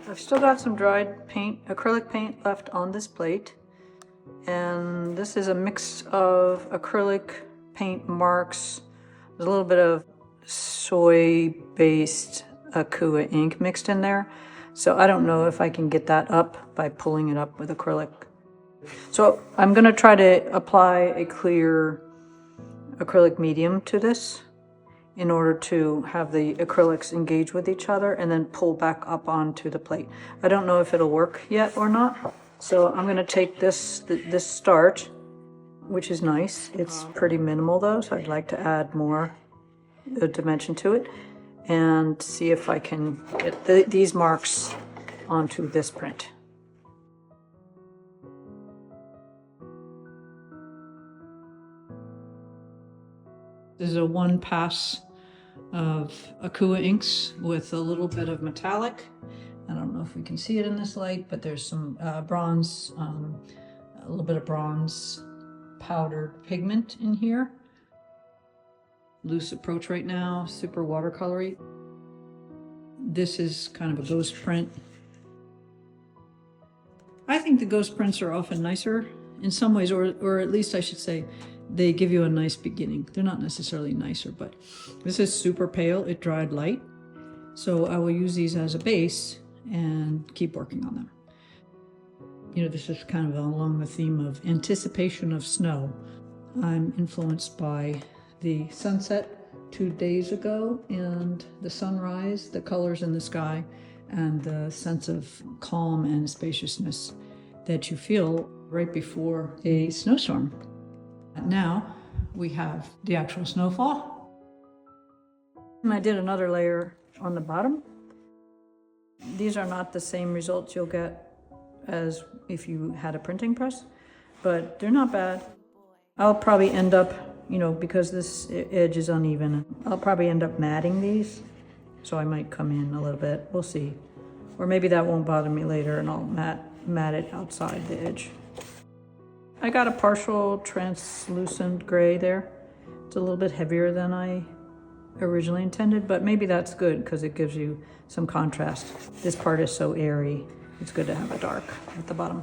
I've still got some dried paint, acrylic paint left on this plate. And this is a mix of acrylic paint marks. There's a little bit of soy-based Akua ink mixed in there. So I don't know if I can get that up by pulling it up with acrylic. So I'm gonna try to apply a clear acrylic medium to this in order to have the acrylics engage with each other and then pull back up onto the plate. I don't know if it'll work yet or not. So I'm gonna take this start, which is nice. It's pretty minimal though, so I'd like to add more dimension to it and see if I can get these marks onto this print. This is a one pass of Akua inks with a little bit of metallic. I don't know if we can see it in this light, but there's some bronze, a little bit of bronze powdered pigment in here. Loose approach right now, super watercolory. This is kind of a ghost print. I think the ghost prints are often nicer in some ways, or at least I should say, they give you a nice beginning. They're not necessarily nicer, but this is super pale. It dried light. So I will use these as a base and keep working on them. You know, this is kind of along the theme of anticipation of snow. I'm influenced by the sunset 2 days ago and the sunrise, the colors in the sky, and the sense of calm and spaciousness that you feel right before a snowstorm. Now we have the actual snowfall. And I did another layer on the bottom. These are not the same results you'll get as if you had a printing press, but they're not bad. I'll probably end up, you know, because this edge is uneven, I'll probably end up matting these. So I might come in a little bit, we'll see. Or maybe that won't bother me later and I'll matte it outside the edge. I got a partial translucent gray there. It's a little bit heavier than I originally intended, but maybe that's good because it gives you some contrast. This part is so airy, it's good to have a dark at the bottom.